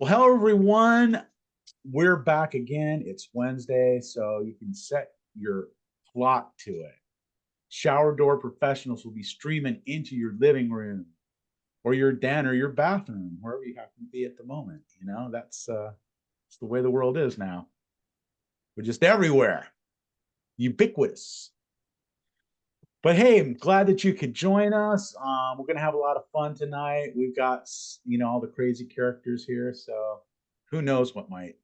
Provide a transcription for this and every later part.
Well, hello everyone. We're back again. It's Wednesday, so you can set your clock to it. Shower door professionals will be streaming into your living room or your den or your bathroom, wherever you happen to be at the moment. That's the way the world is now. We're just everywhere, ubiquitous. But hey, I'm glad that you could join us. We're gonna have a lot of fun tonight. We've got all the crazy characters here, so who knows what might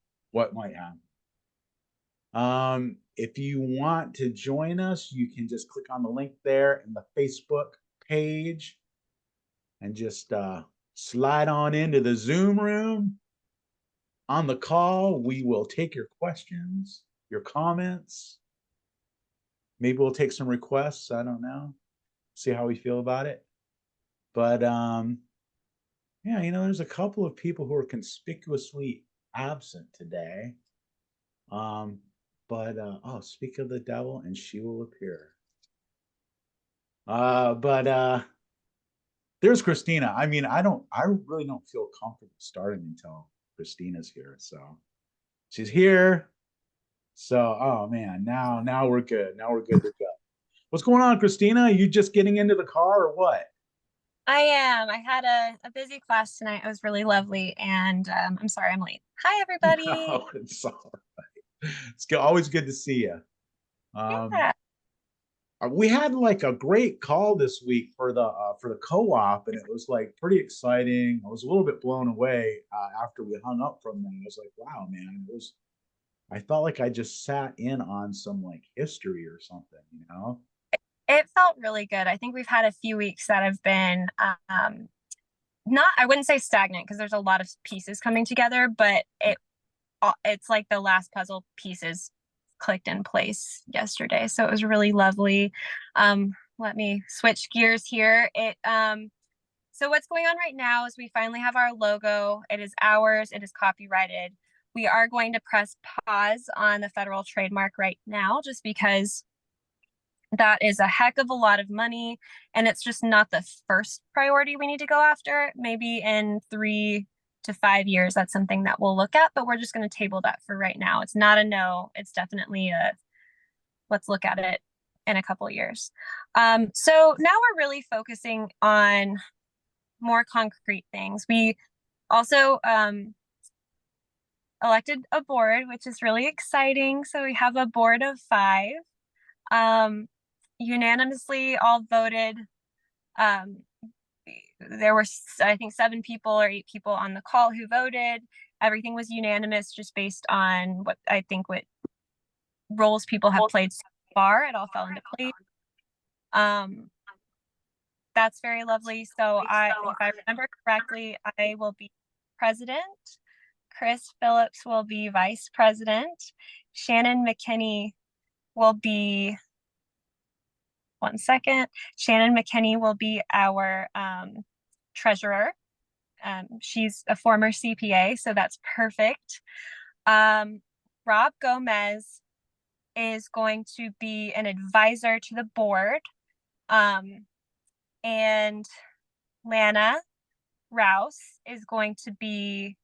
happen. If you want to join us, you can just click on the link there in the Facebook page and just slide on into the Zoom room. On the call, we will take your questions, your comments. Maybe we'll take some requests. I don't know. See how we feel about it. But yeah, there's a couple of people who are conspicuously absent today. But speak of the devil and she will appear. But there's Christina. I really don't feel comfortable starting until Christina's here. So she's here. So oh man, now we're good. Now we're good to go. What's going on, Christina? Are you just getting into the car or what? I am. I had a busy class tonight. It was really lovely. And I'm sorry I'm late. Hi, everybody. No, it's all right. It's always good to see you. Um, Yeah. we had like a great call this week for the co-op, and it was like pretty exciting. I was a little bit blown away after we hung up from them. I was like, wow, man, it was. I felt like I just sat in on some like history or something. It felt really good. I think we've had a few weeks that have been not, I wouldn't say stagnant because there's a lot of pieces coming together, but it's like the last puzzle pieces clicked in place yesterday. So it was really lovely. Let me switch gears here. So what's going on right now is we finally have our logo. It is ours. It is copyrighted. We are going to press pause on the federal trademark right now, just because that is a heck of a lot of money, and it's just not the first priority we need to go after. Maybe in 3 to 5 years, that's something that we'll look at, but we're just going to table that for right now. It's not a no. It's definitely a let's look at it in a couple of years. So now we're really focusing on more concrete things. We also elected a board, which is really exciting. So we have a board of 5. Unanimously all voted. There were, I think, 7 people or 8 people on the call who voted. Everything was unanimous, just based on what roles people have played so far. It all fell into place. That's very lovely. So if I remember correctly, I will be president. Chris Phillips will be vice president. Shannon McKinney will be, one second. Shannon McKinney will be our treasurer. She's a former CPA, so that's perfect. Rob Gomez is going to be an advisor to the board. And Lana Rouse is going to be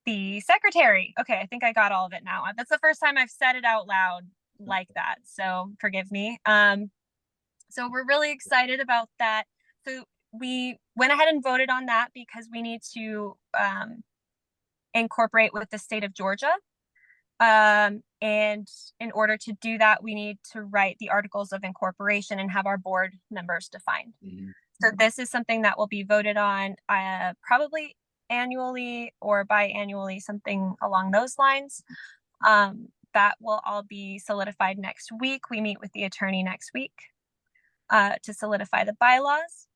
the secretary. Okay, I think I got all of it now. That's the first time I've said it out loud like that, so forgive me. So we're really excited about that. So we went ahead and voted on that because we need to incorporate with the state of Georgia. And in order to do that, we need to write the articles of incorporation and have our board members defined. Mm-hmm. So this is something that will be voted on probably annually or biannually, something along those lines. That will all be solidified next week. We meet with the attorney next week to solidify the bylaws.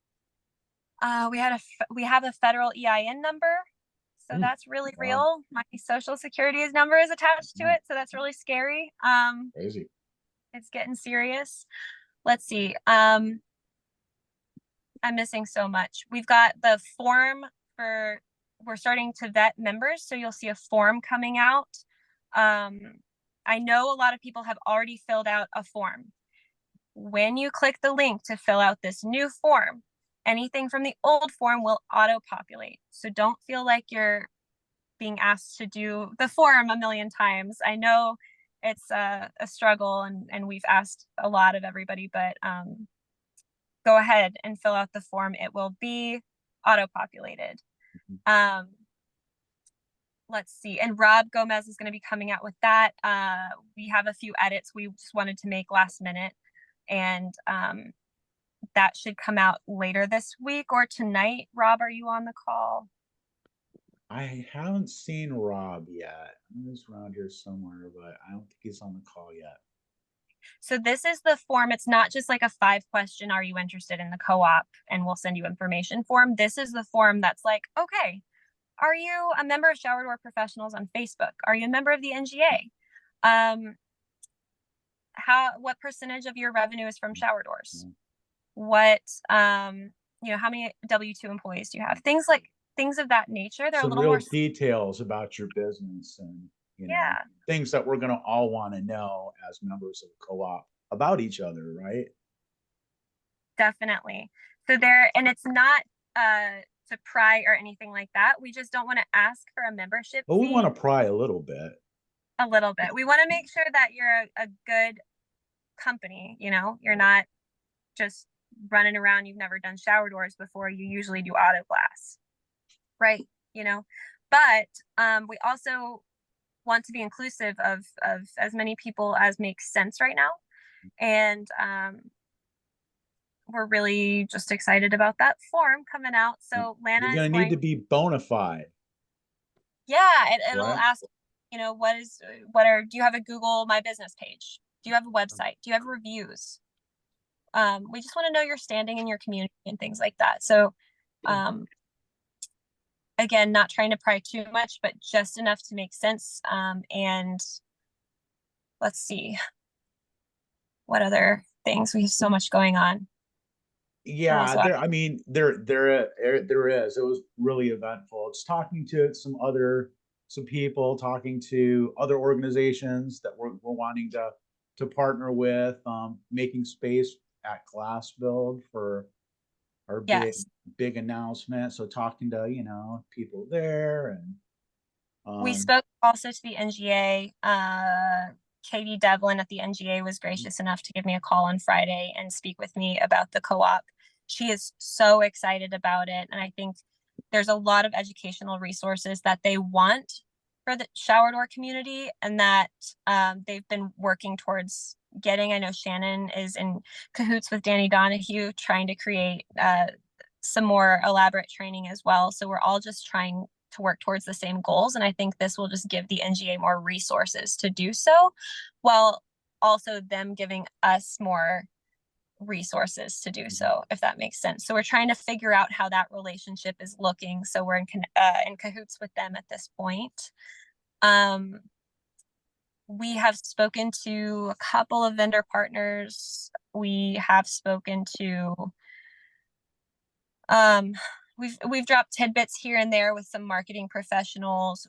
We have a federal EIN number. So that's really real. My social security number is attached to it. So that's really scary. Crazy. It's getting serious. Let's see. I'm missing so much. We've got the form we're starting to vet members. So you'll see a form coming out. I know a lot of people have already filled out a form. When you click the link to fill out this new form, anything from the old form will auto-populate. So don't feel like being asked to do the form a million times. I know it's a struggle, and we've asked a lot of everybody, but go ahead and fill out the form. It will be auto-populated. Let's see. And Rob Gomez is going to be coming out with that. We have a few edits we just wanted to make last minute, and that should come out later this week or tonight. Rob, are you on the call? I haven't seen Rob yet. He's around here somewhere, but I don't think he's on the call yet. So this is the form. It's not just like a 5-question, are you interested in the co-op, and we'll send you information form. This is the form that's like, okay, are you a member of Shower Door Professionals on Facebook? Are you a member of the NGA? What percentage of your revenue is from shower doors? What, how many W-2 employees do you have? Things of that nature. They're Some a little real more details about your business, and things that we're going to all want to know as members of the co-op about each other, right? Definitely. So and it's not to pry or anything like that. We just don't want to ask for a membership But we fee. want to pry a little bit. A little bit. We want to make sure that you're a good company. You're not just running around. You've never done shower doors before. You usually do auto glass, right? But we also want to be inclusive of as many people as makes sense right now. And we're really just excited about that form coming out. So Lana You're going to need to be bona fide. Yeah, it'll right? ask, do you have a Google My Business page? Do you have a website? Do you have reviews? We just want to know your standing in your community and things like that. So, again, not trying to pry too much, but just enough to make sense. And let's see, what other things? We have so much going on. Yeah, there is. It was really eventful. It's talking to some people, talking to other organizations that we're wanting to partner with, making space at Glass Build for our big announcement. So talking to people there, and we spoke also to the NGA. Katie Devlin at the NGA was gracious enough to give me a call on Friday and speak with me about the co-op. She is so excited about it. And I think there's a lot of educational resources that they want for the shower door community, and that they've been working towards getting. I know Shannon is in cahoots with Danny Donahue trying to create some more elaborate training as well. So we're all just trying to work towards the same goals. And I think this will just give the NGA more resources to do so, while also them giving us more resources to do so, if that makes sense. So we're trying to figure out how that relationship is looking. So we're in cahoots with them at this point. We have spoken to a couple of vendor partners. We have spoken to we've dropped tidbits here and there with some marketing professionals.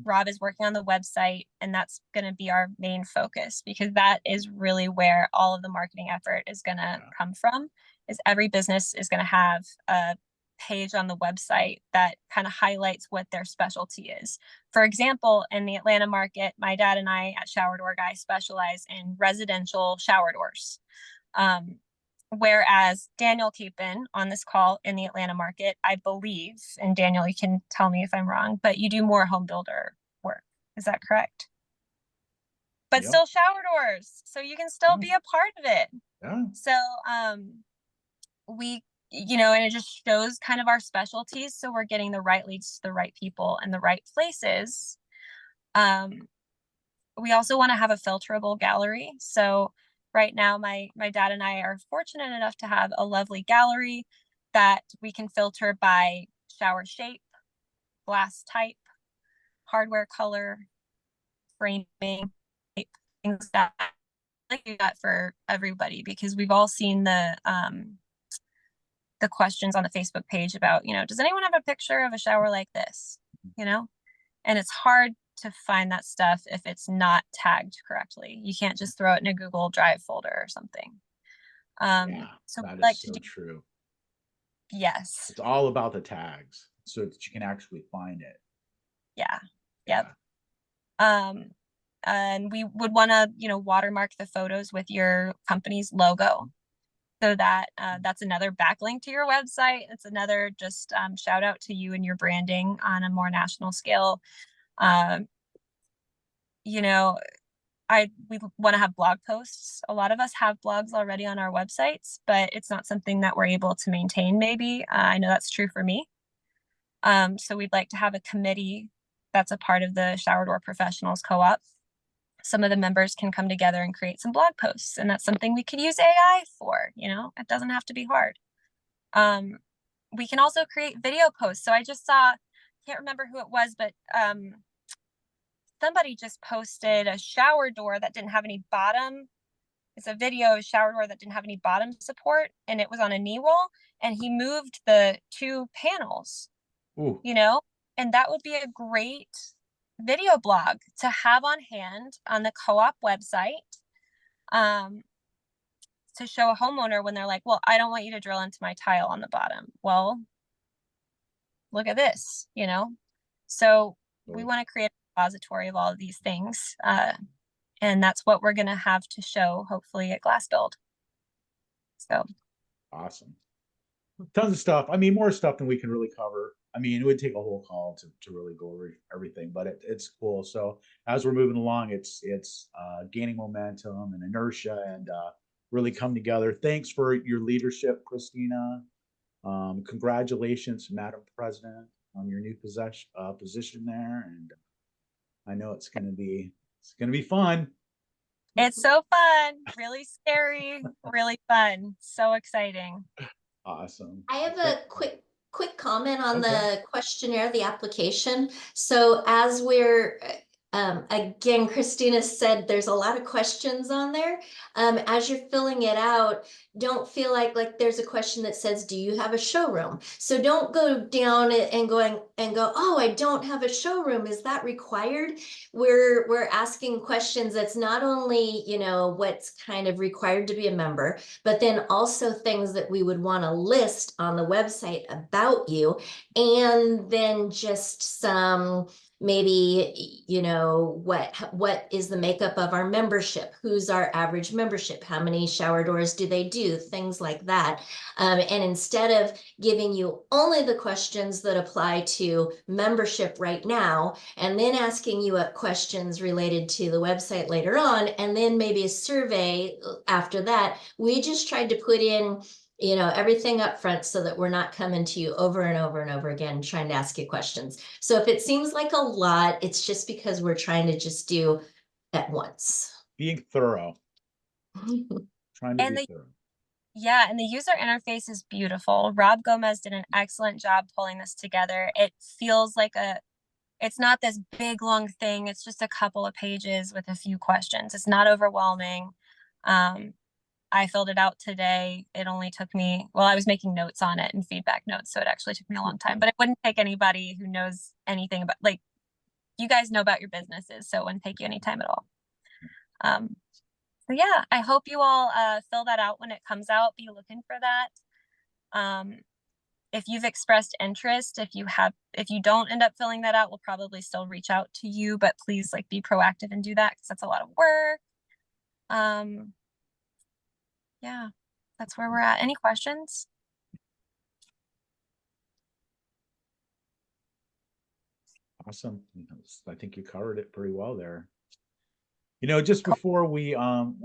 Rob is working on the website, and that's going to be our main focus, because that is really where all of the marketing effort is going to come from. Is every business is going to have a page on the website that kind of highlights what their specialty is. For example, in the Atlanta market, my dad and I at Shower Door Guy specialize in residential shower doors. Whereas Daniel Keepin on this call in the Atlanta market, I believe, and Daniel, you can tell me if I'm wrong, but you do more home builder work. Is that correct? But still shower doors. So you can still be a part of it. Yeah. So we, and it just shows kind of our specialties. So we're getting the right leads to the right people and the right places. We also want to have a filterable gallery. So right now, my dad and I are fortunate enough to have a lovely gallery that we can filter by shower shape, glass type, hardware color, framing, things that like do that for everybody, because we've all seen the questions on the Facebook page about, does anyone have a picture of a shower like this? And it's hard to find that stuff if it's not tagged correctly. You can't just throw it in a Google Drive folder or something. So that is so true. Yes. It's all about the tags. so that you can actually find it. Yeah. Yep. And we would want to, watermark the photos with your company's logo, so that that's another backlink to your website. It's another just shout out to you and your branding on a more national scale. You know, we want to have blog posts. A lot of us have blogs already on our websites, but it's not something that we're able to maintain. Maybe I know that's true for me. So we'd like to have a committee that's a part of the Shower Door Professionals Co-op. Some of the members can come together and create some blog posts, and that's something we could use AI for. It doesn't have to be hard. We can also create video posts. So I just saw, can't remember who it was, but somebody just posted a shower door that didn't have any bottom. It's a video of a shower door that didn't have any bottom support, and it was on a knee roll, and he moved the two panels. Ooh. And that would be a great video blog to have on hand on the co-op website, to show a homeowner when they're like, well, I don't want you to drill into my tile on the bottom. Well, look at this, So we want to create a repository of all of these things. And that's what we're going to have to show, hopefully, at Glass Build. So awesome. Tons of stuff. I mean, more stuff than we can really cover. I mean, it would take a whole call to really go over everything, but it's cool. So as we're moving along, it's gaining momentum and inertia, and really come together. Thanks for your leadership, Christina. Congratulations, Madam President, on your new position there, and I know it's gonna be fun. It's so fun, really scary, really fun, so exciting. Awesome. I have a quick comment on Okay. the questionnaire, the application. So as we're, again, Christina said there's a lot of questions on there. As you're filling it out, don't feel like there's a question that says, do you have a showroom? So don't go down and go, oh, I don't have a showroom. Is that required? We're asking questions that's not only, what's kind of required to be a member, but then also things that we would want to list on the website about you, and then just some maybe, what is the makeup of our membership? Who's our average membership? How many shower doors do they do? Things like that. And instead of giving you only the questions that apply to membership right now, and then asking you questions related to the website later on, and then maybe a survey after that, we just tried to put in everything up front so that we're not coming to you over and over and over again trying to ask you questions. So if it seems like a lot, it's just because we're trying to just do at once. Being thorough. Trying to And be thorough. Yeah, and the user interface is beautiful. Rob Gomez did an excellent job pulling this together. It feels like it's not this big long thing. It's just a couple of pages with a few questions. It's not overwhelming. I filled it out today. It only took me, well, I was making notes on it and feedback notes, so it actually took me a long time, but it wouldn't take anybody who knows anything about, you guys know about your businesses, so it wouldn't take you any time at all. So yeah, I hope you all fill that out when it comes out. Be looking for that. If you've expressed interest, if you don't end up filling that out, we'll probably still reach out to you, but please be proactive and do that, because that's a lot of work. Yeah, that's where we're at. Any questions? Awesome. I think you covered it pretty well there. Just before we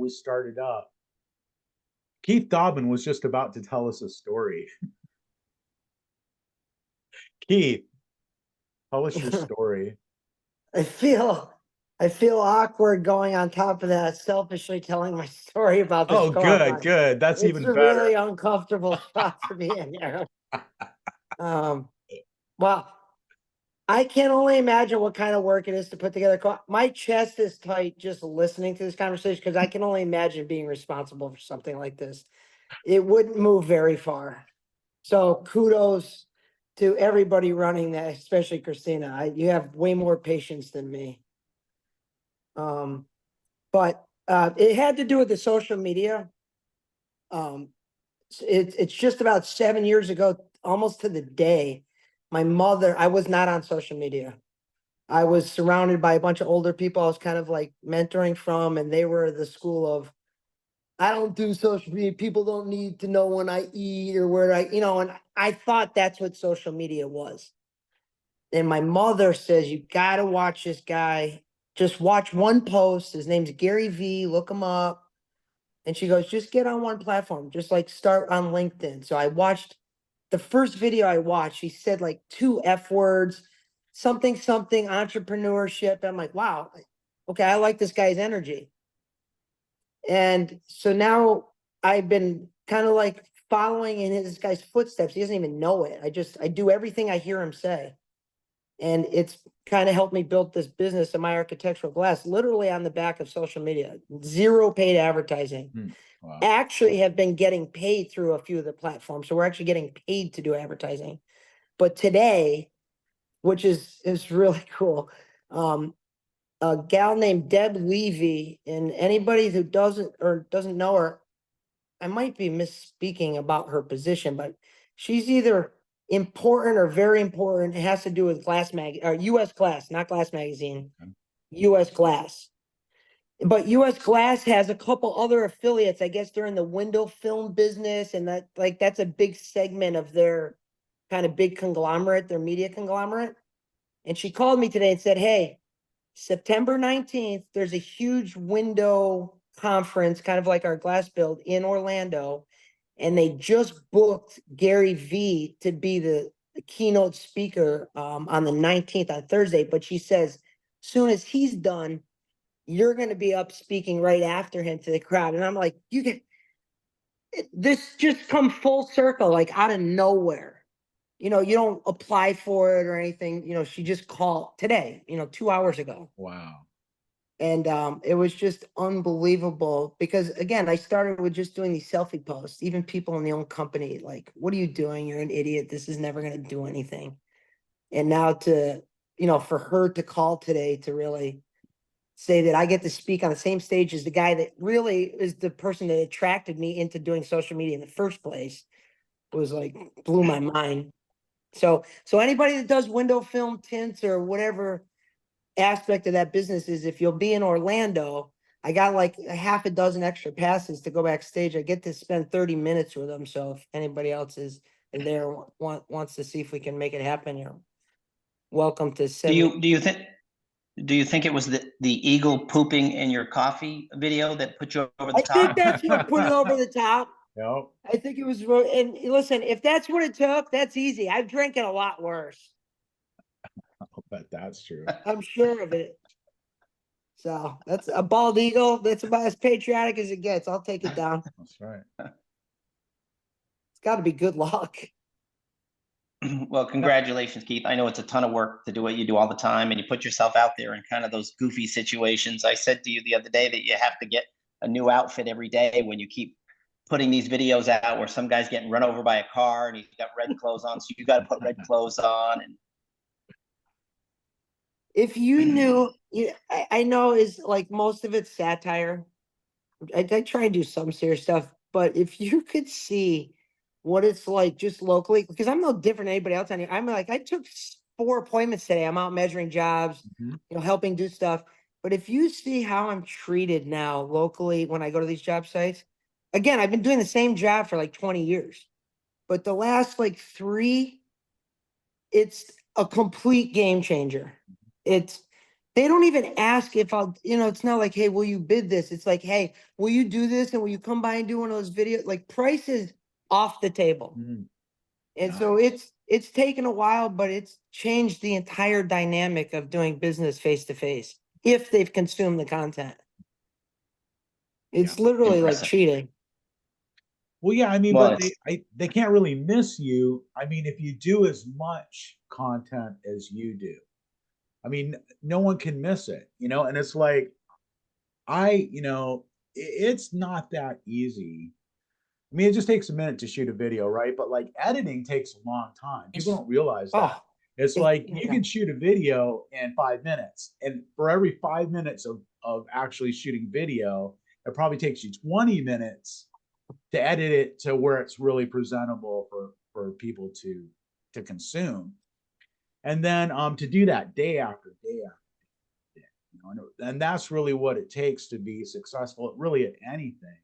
started up, Keith Dobbin was just about to tell us a story. Keith, tell us your story. I feel awkward going on top of that, selfishly telling my story about this. Oh, good. That's even better. It's a really uncomfortable spot to be in here. Well, I can only imagine what kind of work it is to put together. My chest is tight just listening to this conversation, because I can only imagine being responsible for something like this. It wouldn't move very far. So kudos to everybody running that, especially Christina. You have way more patience than me. But it had to do with the social media. It's just about 7 years ago, almost to the day, my mother, I was not on social media. I was surrounded by a bunch of older people I was kind of like mentoring from, and they were the school of, I don't do social media. People don't need to know when I eat or where I, and I thought that's what social media was. And my mother says, you got to watch this guy. Just watch one post. His name's Gary V. Look him up. And she goes, just get on one platform. Just like start on LinkedIn. So I watched the first video I watched. He said like 2 F words, something, entrepreneurship. I'm like, wow, okay, I like this guy's energy. And so now I've been kind of like following in this guy's footsteps. He doesn't even know it. I do everything I hear him say. And it's kind of helped me build this business of my architectural glass, literally on the back of social media, 0 paid advertising. Wow. Actually have been getting paid through a few of the platforms. So we're actually getting paid to do advertising. But today, which is really cool, a gal named Deb Levy, and anybody who doesn't know her, I might be misspeaking about her position, but she's either important or very important. It has to do with US Glass, not Glass Magazine, Okay. US Glass. But US Glass has a couple other affiliates. I guess they're in the window film business, and that's a big segment of their kind of big conglomerate, their media conglomerate. And she called me today and said, hey, September 19th, there's a huge window conference, kind of like our glass build in Orlando. And they just booked Gary V to be the keynote speaker on the 19th, on Thursday. But she says, soon as he's done, you're going to be up speaking right after him to the crowd. And I'm like, this just come full circle, like out of nowhere. You don't apply for it or anything. She just called today, 2 hours ago. Wow. And it was just unbelievable because, again, I started with just doing these selfie posts. Even people in the own company, like, what are you doing? You're an idiot. This is never going to do anything. And now for her to call today to really say that I get to speak on the same stage as the guy that really is the person that attracted me into doing social media in the first place was like, blew my mind. So anybody that does window film tints or whatever aspect of that business is, if you'll be in Orlando, I got like a half a dozen extra passes to go backstage. I get to spend 30 minutes with them. So if anybody else is there, wants to see if we can make it happen, you're welcome to send me. Do you think it was the eagle pooping in your coffee video that put you over the I top? think that's what put it over the top. Yep. I think it was, and listen, if that's what it took, that's easy. I've drank it a lot worse. I'll bet that's true. I'm sure of it. So that's a bald eagle. That's about as patriotic as it gets. I'll take it down. That's right. It's got to be good luck. Well, congratulations, Keith. I know it's a ton of work to do what you do all the time, and you put yourself out there in kind of those goofy situations. I said to you the other day that you have to get a new outfit every day when you keep putting these videos out where some guy's getting run over by a car and he's got red clothes on, so you got to put red clothes on. And if you knew, I know is like most of it's satire. I try and do some serious stuff, but if you could see what it's like just locally, because I'm no different than anybody else on here. I'm like, I took 4 appointments today. I'm out measuring jobs, helping do stuff. But if you see how I'm treated now locally when I go to these job sites, again, I've been doing the same job for like 20 years, but the last like 3, it's a complete game changer. They don't even ask if I'll, it's not like, hey, will you bid this? It's like, hey, will you do this? And will you come by and do one of those videos? Like, price is off the table. And so it's taken a while, but it's changed the entire dynamic of doing business face to face if they've consumed the content. It's literally Impressive. like cheating. Well, yeah, I mean, Well, but they can't really miss you. I mean, if you do as much content as you do, I mean, no one can miss it, and it's like, it's not that easy. I mean, it just takes a minute to shoot a video, right? But like editing takes a long time. People don't realize that. Oh, It's like you can shoot a video in 5 minutes, and for every 5 minutes of actually shooting video, it probably takes you 20 minutes to edit it to where it's really presentable for people to consume. And then to do that day after day after day, and that's really what it takes to be successful, really at anything,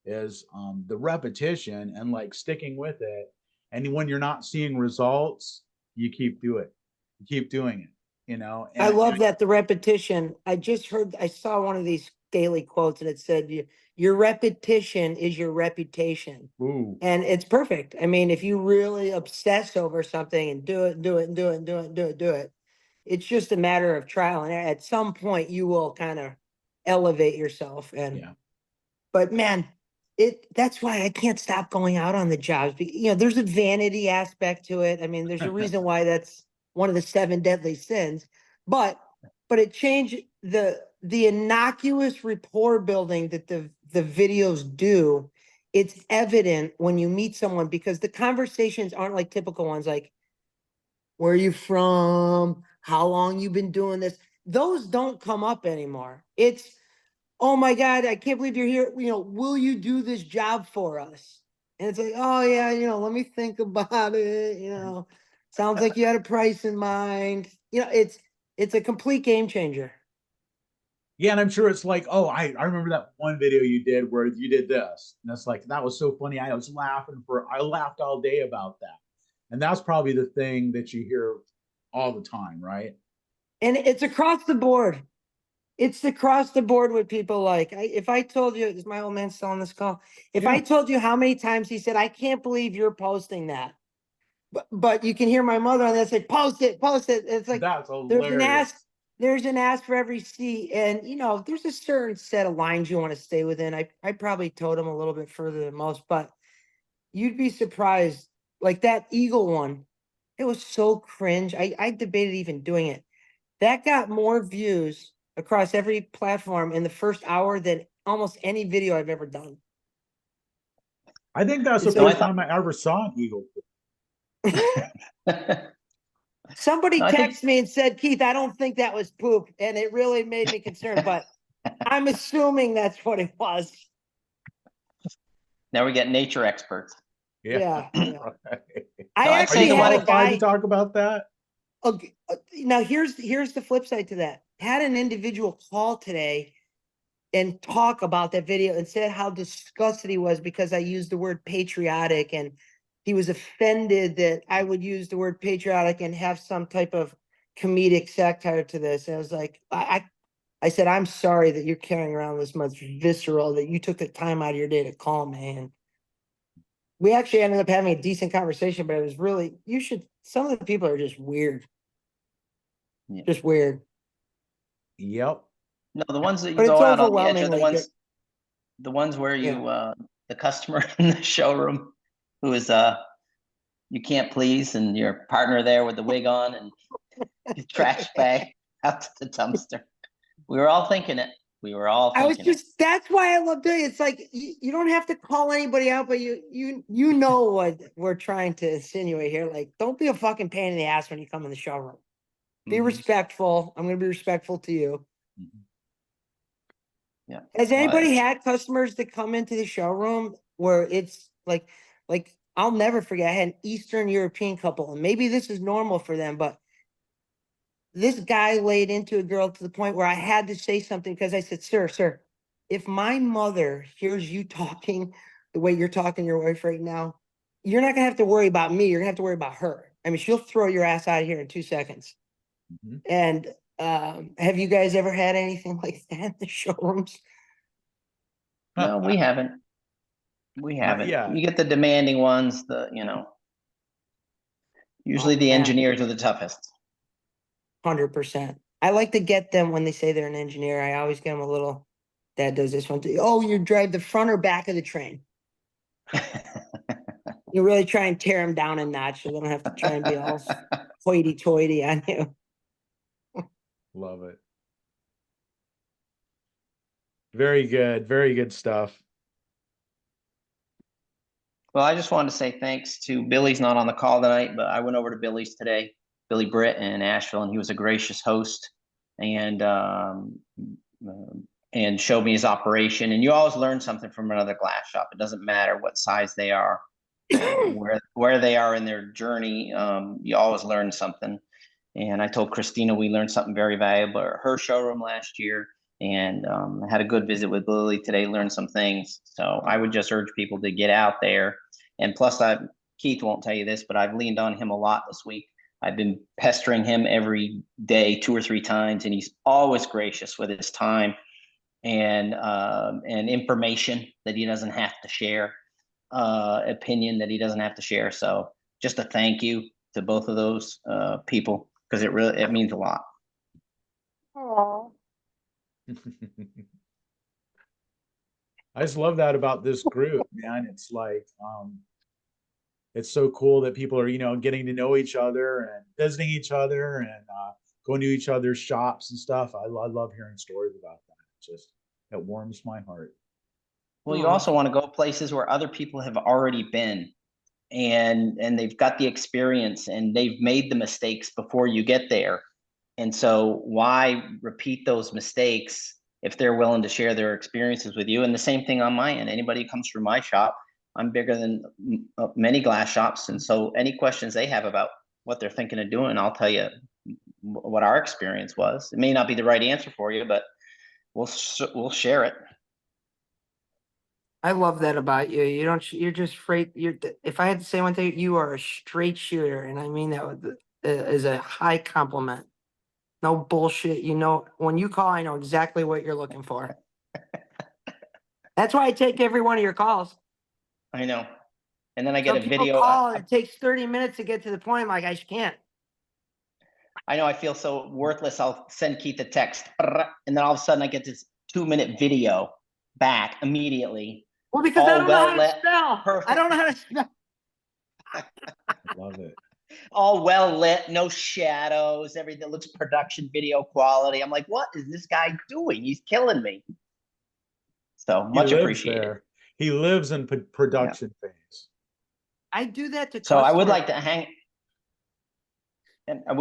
is the repetition and like sticking with it. And when you're not seeing results, you keep doing it. You keep doing it, I and love that, the repetition. I saw one of these daily quotes and it said, your repetition is your reputation. ooh, And it's perfect. I mean, if you really obsess over something and do it, do it, and do it, and do it, and do it, do it, it's just a matter of trial and error. At some point you will kind of elevate yourself. And yeah. but man, that's why I can't stop going out on the jobs. There's a vanity aspect to it. I mean, there's a reason why that's one of the 7 deadly sins. But it changed the innocuous rapport building that the videos do. It's evident when you meet someone because the conversations aren't like typical ones like, where are you from? How long you been doing this? Those don't come up anymore. It's, oh my God, I can't believe you're here. Will you do this job for us? And it's like, oh yeah, let me think about it. Sounds like you had a price in mind. It's a complete game changer. Yeah, and I'm sure it's like, oh, I remember that one video you did where you did this. And it's like, that was so funny. I laughed all day about that. And that's probably the thing that you hear all the time, right? And it's across the board. It's across the board with people if I told you, is my old man still on this call? If I Yeah. told you how many times he said, I can't believe you're posting that. But you can hear my mother on that say, post it, post it. It's like, That's there's an hilarious. ask for every seat. And there's a certain set of lines you want to stay within. I probably towed them a little bit further than most, but you'd be surprised. Like that Eagle one, it was so cringe. I debated even doing it. That got more views across every platform in the first hour than almost any video I've ever done. I think that's the So first time I ever saw an eagle. somebody No, I think texted me and said, Keith, I don't think that was poop. And it really made me concerned, but I'm assuming that's what it was. now we get nature experts. Yeah. Right. I No, I actually think a Are you lot had of a qualified to guy. talk about that? Okay, now here's the flip side to that. Had an individual call today and talk about that video and said how disgusted he was because I used the word patriotic, and he was offended that I would use the word patriotic and have some type of comedic satire to this. And I was like, I said, I'm sorry that you're carrying around this much visceral, that you took the time out of your day to call me. And we actually ended up having a decent conversation, but it was really, some of the people are just weird. Yeah. Just weird. Yep. No, the ones that you But it's go out on the edge are overwhelmingly good. the ones where Yeah. you the customer in the showroom who is you can't please, and your partner there with the wig on and your trash bag out to the dumpster. We were all thinking it. We were all I was thinking just, that's why I love doing it. It's like, you don't have to call anybody out, but you know what we're trying to insinuate here. Like, don't be a fucking pain in the ass when you come in the showroom. Be Mhm. respectful. I'm going to be respectful to you. Mhm. Yeah. Has Well, anybody had customers that come into the showroom where it's like I'll never forget, I had an Eastern European couple, and maybe this is normal for them, but this guy laid into a girl to the point where I had to say something because I said, sir, if my mother hears you talking the way you're talking to your wife right now, you're not gonna have to worry about me. You're gonna have to worry about her. I mean, she'll throw your ass out of here in 2 seconds. Mhm. And have you guys ever had anything like that in the showrooms? no, we haven't. We Not haven't. yet. You get the demanding ones, usually the man. engineers are the toughest. 100%. I like to get them when they say they're an engineer. I always get them a little, Dad does this one too. Oh, you drive the front or back of the train. You really try and tear them down a notch so they don't have to try and be all hoity-toity on you. Love it. Very good. Very good stuff. Well, I just wanted to say thanks to Billy's not on the call tonight, but I went over to Billy's today, Billy Britt in Asheville, and he was a gracious host and showed me his operation. And you always learn something from another glass shop. It doesn't matter what size they are, where they are in their journey. You always learn something. And I told Christina we learned something very valuable at her showroom last year, and I had a good visit with Lily today, learned some things. So I would just urge people to get out there. And plus, Keith won't tell you this, but I've leaned on him a lot this week. I've been pestering him every day, 2 or 3 times, and he's always gracious with his time and information that he doesn't have to share, opinion that he doesn't have to share. So just a thank you to both of those people, because it means a lot. Aw. I just love that about this group, man. It's like, it's so cool that people are, getting to know each other and visiting each other and going to each other's shops and stuff. I love hearing stories about that. It warms my heart. Well, you also want to go places where other people have already been, and they've got the experience and they've made the mistakes before you get there. And so why repeat those mistakes if they're willing to share their experiences with you? And the same thing on my end. Anybody who comes through my shop, I'm bigger than many glass shops. And so any questions they have about what they're thinking of doing, I'll tell you what our experience was. It may not be the right answer for you, but we'll share it. I love that about you. You're just straight. If I had to say one thing, you are a straight shooter. And I mean that as a high compliment. No bullshit. When you call, I know exactly what you're looking for. That's why I take every one of your calls. I know. And then I get Some a people video. call and it takes 30 minutes to get to the point. I'm like, I can't. I know I feel so worthless. I'll send Keith a text, and then all of a sudden I get this 2-minute video back immediately. Well, because I don't know how to spell. Perfect. I don't know how to spell. Love it. All well lit, no shadows, everything looks production video quality. I'm like, what is this guy doing? He's killing me. So much appreciated. He lives in production phase. I do that to So customers. I would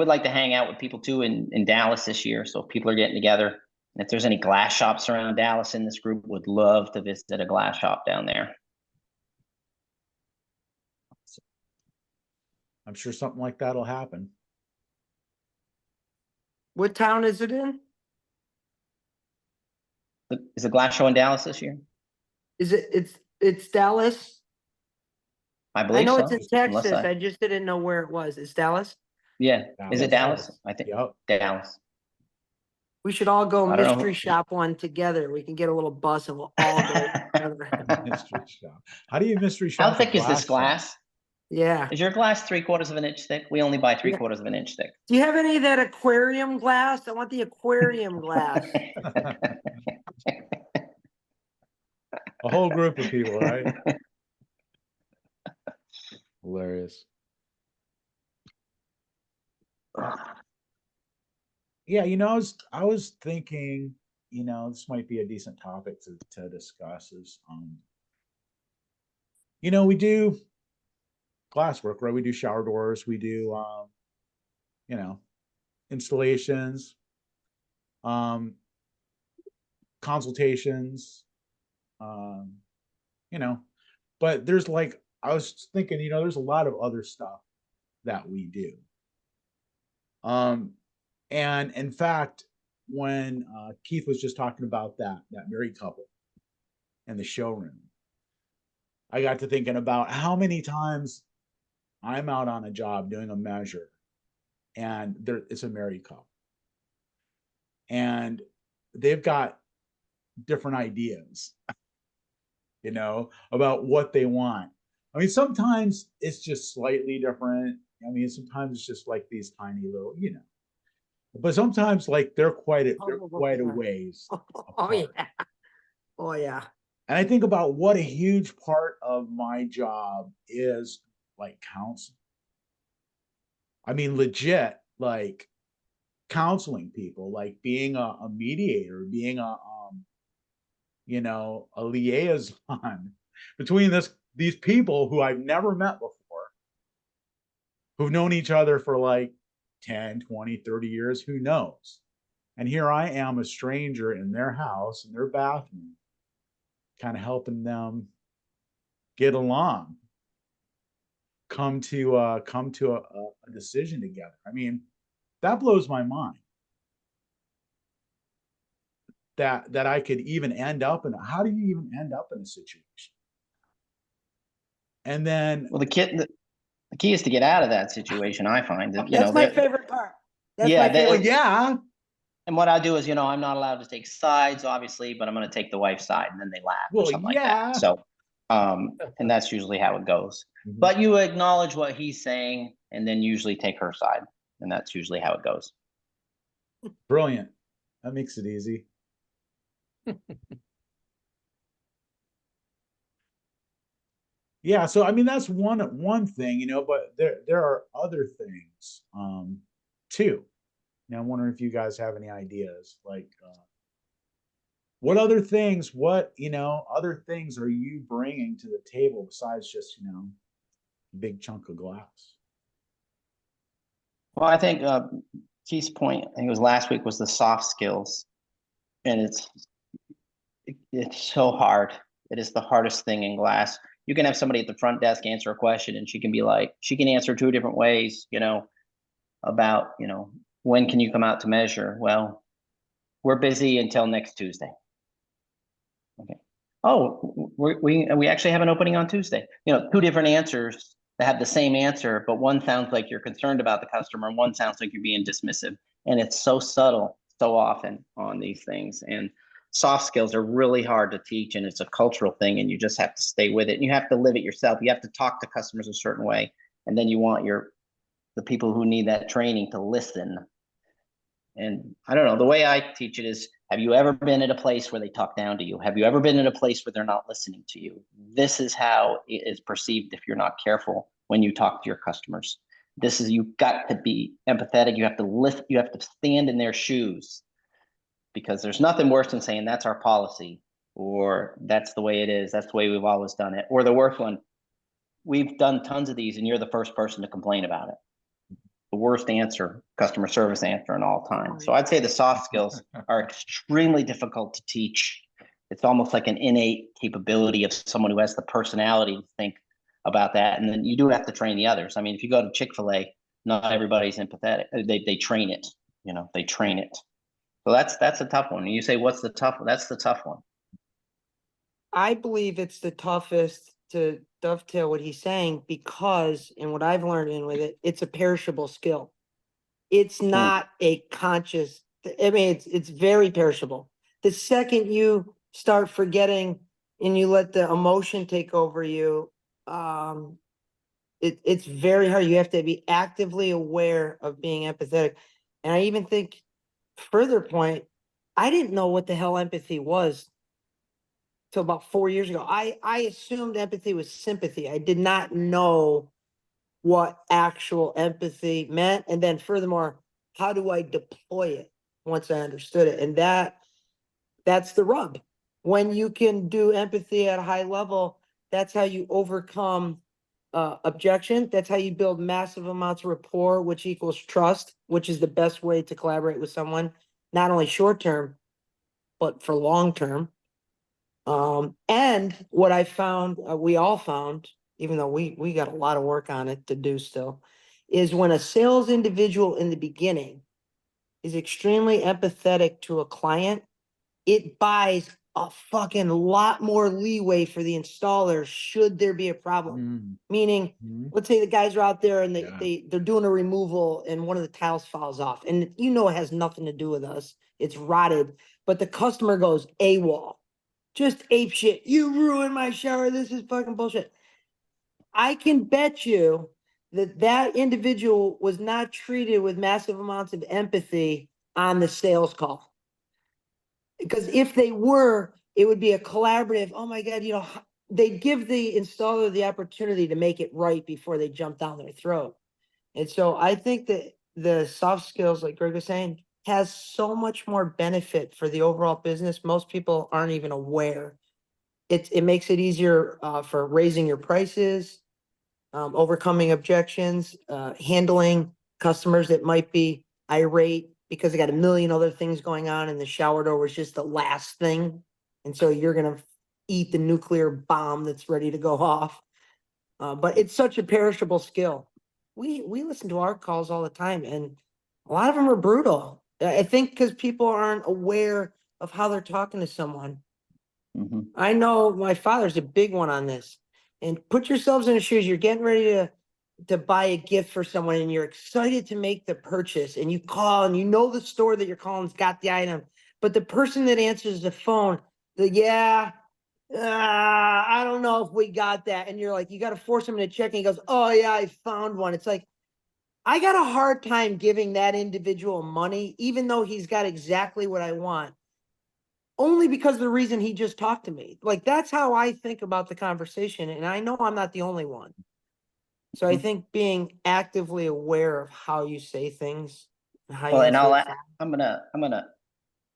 like to hang out with people too in Dallas this year. So if people are getting together, and if there's any glass shops around Dallas in this group, would love to visit a glass shop down there. I'm sure something like that'll happen. What town is it in? Is the glass show in Dallas this year? Is it? It's Dallas. I believe I know so. it's in Texas. I just didn't know where it was. It's Dallas. Yeah. Is it Dallas? I think. Yep. Dallas. We should all go I don't know mystery shop one together. We can get a little bus and we'll all go together. Mystery shop. How do you mystery shop? How thick is this glass? Yeah. Is your glass 3/4 of an inch thick? We only buy 3/4 of an inch thick. Do you have any of that aquarium glass? I want the aquarium glass. A whole group of people, right? Hilarious. Yeah, I was thinking, this might be a decent topic to discuss is, we do glasswork, right? We do shower doors, we do, installations, consultations, but there's I was thinking, there's a lot of other stuff that we do. And in fact, when Keith was just talking about that married couple in the showroom, I got to thinking about how many times I'm out on a job doing a measure and it's a married couple. And they've got different ideas, about what they want. I mean, sometimes it's just slightly different. I mean, sometimes it's just like these tiny little, but sometimes they're quite a ways apart. Oh yeah. Oh yeah. And I think about what a huge part of my job is counseling. I mean, legit, counseling people, being a mediator, being a liaison between these people who I've never met before, who've known each other for 10, 20, 30 years, who knows? And here I am, a stranger in their house, in their bathroom, kind of helping them get along, come to a decision together. I mean, That blows my mind. That I could even end up in. How do you even end up in a situation? And then, Well, the key is to get out of that situation. I find that, That's my favorite part. That's Yeah, my that- well, favorite. yeah, and what I do is, I'm not allowed to take sides, obviously, but I'm going to take the wife's side, and then they laugh or well, something like yeah. that. So, and that's usually how it goes. Mhm. But you acknowledge what he's saying, and then usually take her side, and that's usually how it goes. Brilliant. That makes it easy. Yeah, so I mean that's one thing, but there are other things too. Now I'm wondering if you guys have any ideas, like what other things, other ththings are you bringing to the table besides just, a big chunk of glass? Well, I think Keith's point, I think it was last week, was the soft skills, and it's so hard. It is the hardest thing in glass. You can have somebody at the front desk answer a question, and she can answer two different ways, about, when can you come out to measure? Well, we're busy until next Tuesday. Okay. Oh, we actually have an opening on Tuesday. Two different answers that have the same answer, but one sounds like you're concerned about the customer, and one sounds like you're being dismissive. And it's so subtle so often on these things. And soft skills are really hard to teach, and it's a cultural thing, and you just have to stay with it. And you have to live it yourself. You have to talk to customers a certain way, and then you want the people who need that training to listen. And I don't know, the way I teach it is, have you ever been at a place where they talk down to you? Have you ever been in a place where they're not listening to you? This is how it is perceived if you're not careful when you talk to your customers. You've got to be empathetic. You have to lift, you have to stand in their shoes, because there's nothing worse than saying that's our policy, or that's the way it is. That's the way we've always done it. Or the worst one, we've done tons of these and you're the first person to complain about it. The worst customer service answer in all time. So I'd say the soft skills are extremely difficult to teach. It's almost like an innate capability of someone who has the personality to think about that. And then you do have to train the others. I mean, if you go to Chick-fil-A, not everybody's empathetic. They train it, they train it. So that's a tough one. You say, what's the tough one? That's the tough one. I believe it's the toughest to dovetail what he's saying because, and what I've learned in with it, it's a perishable skill. It's not a conscious, it's very perishable. The second you start forgetting and you let the emotion take over you, it's very hard. You have to be actively aware of being empathetic. And I even think, further point, I didn't know what the hell empathy was till about 4 years ago. I assumed empathy was sympathy. I did not know what actual empathy meant. And then furthermore, how do I deploy it once I understood it? And that's the rub. When you can do empathy at a high level, that's how you overcome objection. That's how you build massive amounts of rapport, which equals trust, which is the best way to collaborate with someone, not only short term, but for long term. And what I found, we all found, even though we got a lot of work on it to do still, is when a sales individual in the beginning is extremely empathetic to a client, it buys a fucking lot more leeway for the installer should there be a problem. Meaning, let's say the guys are out there and they're doing a removal and one of the tiles falls off, and it has nothing to do with us. It's rotted, but the customer goes AWOL. Just ape shit. You ruined my shower. This is fucking bullshit. I can bet you that individual was not treated with massive amounts of empathy on the sales call. Because if they were, it would be a collaborative, oh my God, they'd give the installer the opportunity to make it right before they jump down their throat. And so I think that the soft skills, like Greg was saying, has so much more benefit for the overall business. Most people aren't even aware. It makes it easier for raising your prices, overcoming objections, handling customers that might be irate because they got a million other things going on and the shower door was just the last thing. And so you're going to eat the nuclear bomb that's ready to go off. But it's such a perishable skill. We listen to our calls all the time, and A lot of them are brutal. I think because people aren't aware of how they're talking to someone. Mhm. I know my father's a big one on this. And put yourselves in his shoes. You're getting ready to buy a gift for someone and you're excited to make the purchase and you call and you know the store that you're calling's got the item, but the person that answers the phone, I don't know if we got that. And you're like, you got to force him to check. And he goes, oh yeah, I found one. It's like, I got a hard time giving that individual money, even though he's got exactly what I want, only because of the reason he just talked to me. Like, that's how I think about the conversation. And I know I'm not the only one. So I Mhm. think being actively aware of how you say things and how you Well, and answer the I'm gonna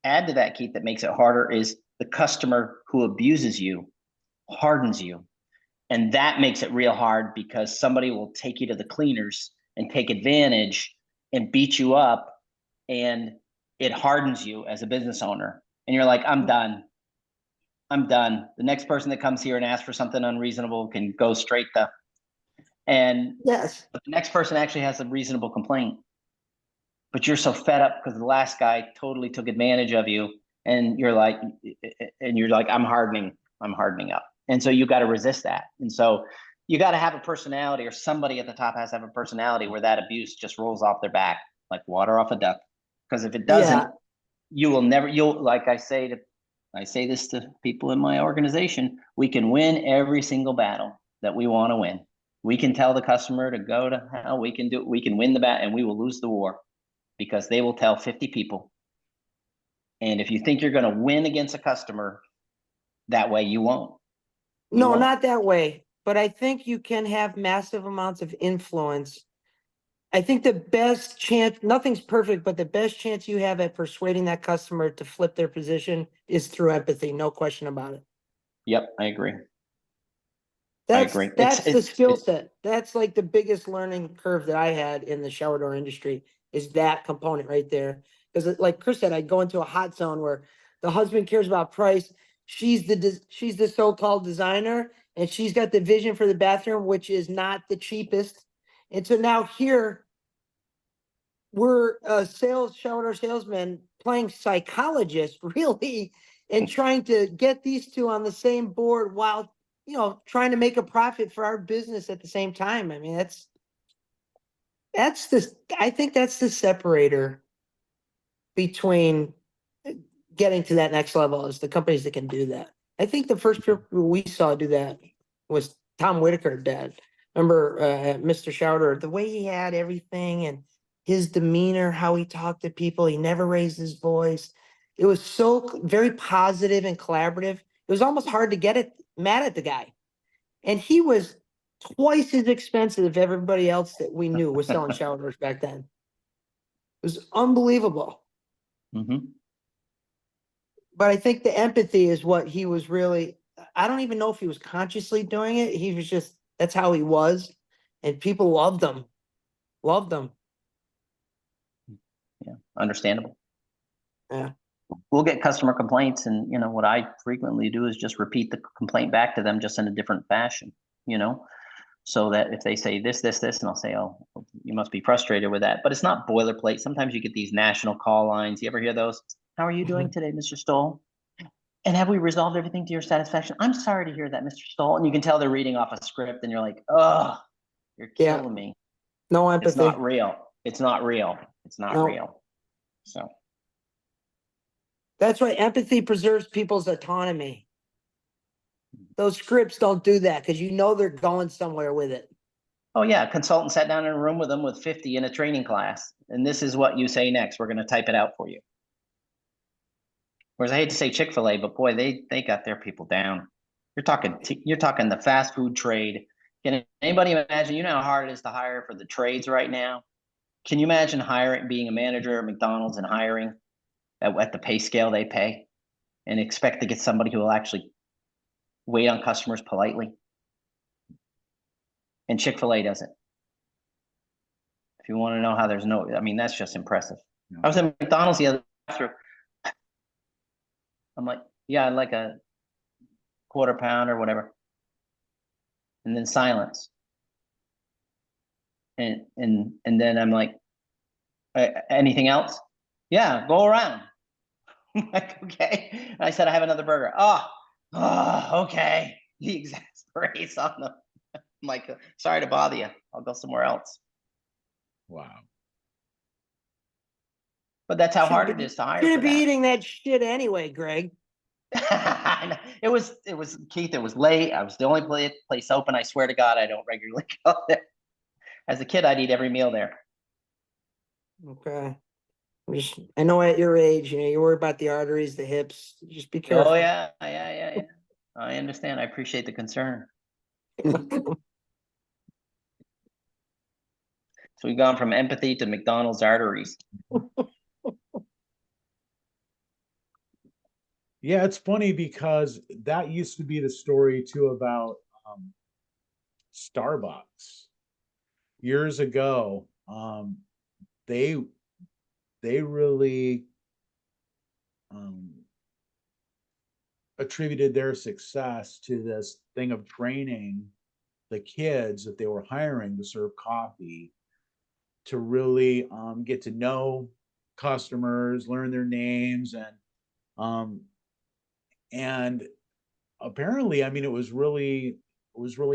add to that, Keith, that makes it harder is the customer who abuses you hardens you. And that makes it real hard because somebody will take you to the cleaners and take advantage and beat you up, and it hardens you as a business owner. And you're like, I'm done. I'm done. The next person that comes here and asks for something unreasonable can go straight to, and yes. but the next person actually has a reasonable complaint. But you're so fed up because the last guy totally took advantage of you, and you're like, I'm hardening up. And so you got to resist that. And so you got to have a personality, or somebody at the top has to have a personality where that abuse just rolls off their back like water off a duck. Because if it doesn't, Yeah. you will never, like I say this to people in my organization, we can win every single battle that we want to win. We can tell the customer to go to hell. We can win the battle, and we will lose the war because they will tell 50 people. And if you think you're going to win against a customer that way, you won't. No, not that way. But I think you can have massive amounts of influence. I think the best chance, nothing's perfect, but the best chance you have at persuading that customer to flip their position is through empathy. No question about it. Yep, I agree. That's agree. the skill set. That's like the biggest learning curve that I had in the shower door industry is that component right there. Because like Chris said, I go into a hot zone where the husband cares about price. She's the so-called designer, and she's got the vision for the bathroom, which is not the cheapest. And so now here we're shower door salesman playing psychologist, really, and trying to get these two on the same board while trying to make a profit for our business at the same time. I mean, I think that's the separator between getting to that next level is the companies that can do that. I think the first people we saw do that was Tom Whitaker, Dad. Remember Mr. Schauder, the way he had everything and his demeanor, how he talked to people. He never raised his voice. It was so very positive and collaborative. It was almost hard to get mad at the guy. And he was twice as expensive as everybody else that we knew was selling shower doors back then. It was unbelievable. Mm-hmm. But I think the empathy is what he was really, I don't even know if he was consciously doing it. He was just, that's how he was. And people loved him. Loved him. Yeah, understandable. Yeah. We'll get customer complaints, and what I frequently do is just repeat the complaint back to them, just in a different fashion, so that if they say this, and I'll say, oh, you must be frustrated with that. But it's not boilerplate. Sometimes you get these national call lines. You ever hear those? How are you doing today, Mr. Stoll? And have we resolved everything to your satisfaction? I'm sorry to hear that, Mr. Stoll. And you can tell they're reading off a script, and you're like, oh, you're killing me. No empathy. It's not real. It's not real. It's not real. So that's why empathy preserves people's autonomy. Those scripts don't do that because they're going somewhere with it. Oh yeah, a consultant sat down in a room with them with 50 in a training class, and this is what you say next. We're going to type it out for you. Whereas I hate to say Chick-fil-A, but boy, they got their people down. You're talking the fast food trade. Can anybody imagine? You know how hard it is to hire for the trades right now. Can you imagine being a manager at McDonald's and hiring at the pay scale they pay, and expect to get somebody who will actually wait on customers politely? And Chick-fil-A doesn't. If you want to know how that's just impressive. I was at McDonald's the other day. I'm like, yeah, I'd like a quarter pound or whatever. And then silence. And then I'm like, Anything else? Yeah, go around. I'm like, okay. And I said, I have another burger. Oh, okay. He exasperates on them. I'm like, sorry to bother you. I'll go somewhere else. Wow. But that's how hard Shouldn't it be- is to hire Shouldn't for be that. eating that shit anyway, Greg. It was Keith, it was late. I was the only place open. I swear to God, I don't regularly go there. As a kid, I'd eat every meal there. Okay. I know at your age, you worry about the arteries, the hips. Just be careful. Oh yeah. I understand. I appreciate the concern. So we've gone from empathy to McDonald's arteries. Yeah, it's funny because that used to be the story too about Starbucks years ago. They really attributed their success to this thing of training the kids that they were hiring to serve coffee to really get to know customers, learn their names, and apparently, I mean, it was really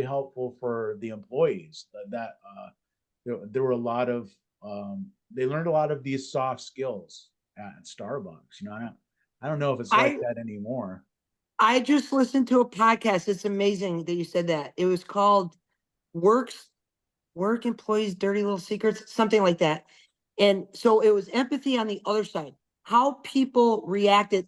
helpful for the employees. There were a lot of they learned a lot of these soft skills at Starbucks. I don't know if it's like that anymore. I just listened to a podcast. It's amazing that you said that. It was called Work Employees Dirty Little Secrets, something like that. And so it was empathy on the other side. How people reacted,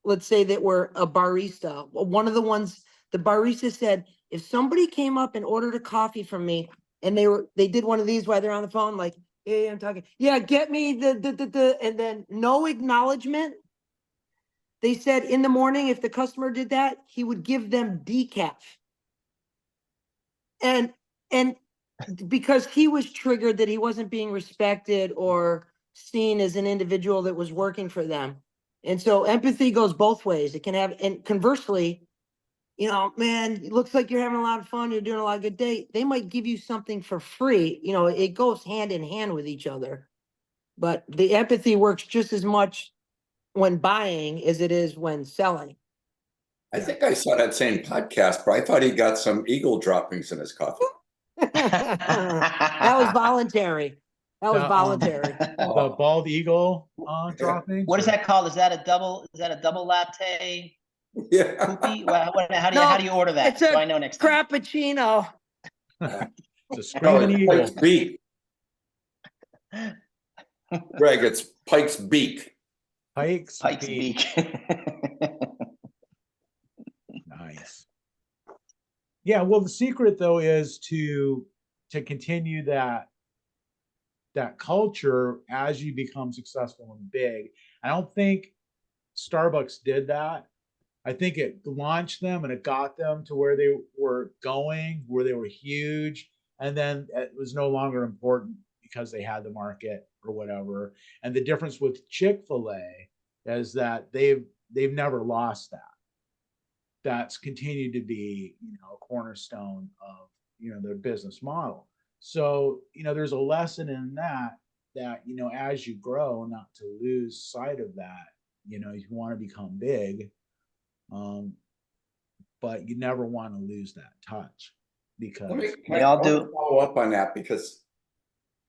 let's say that were a barista. One of the ones, the barista said, if somebody came up and ordered a coffee from me and they did one of these while they're on the phone, like, hey, I'm talking, yeah, get me the, and then no acknowledgement. They said in the morning, if the customer did that, he would give them decaf. And because he was triggered that he wasn't being respected or seen as an individual that was working for them. And so empathy goes both ways. It can have, and conversely, man, it looks like you're having a lot of fun. You're doing a lot of good day. They might give you something for free. It goes hand in hand with each other. But the empathy works just as much when buying as it is when selling. I think I saw that same podcast, but I thought he got some eagle droppings in his coffee. That was voluntary. The bald eagle dropping. What is that called? Is that a double latte? Yeah. Poopy? How do you order that? It's a So I know next time. Frappuccino. It's a screaming eagle. Pike's beak. Greg, it's Pike's beak. Pike's beak. Nice. Yeah, well, the secret though is to continue that culture as you become successful and big. I don't think Starbucks did that. I think it launched them and it got them to where they were going, where they were huge, and then it was no longer important because they had the market or whatever. And the difference with Chick-fil-A is that they've never lost that. That's continued to be, a cornerstone of, their business model. So, there's a lesson in that, as you grow, not to lose sight of that. You want to become big, but you never want to lose that touch because we all do. Follow up on that because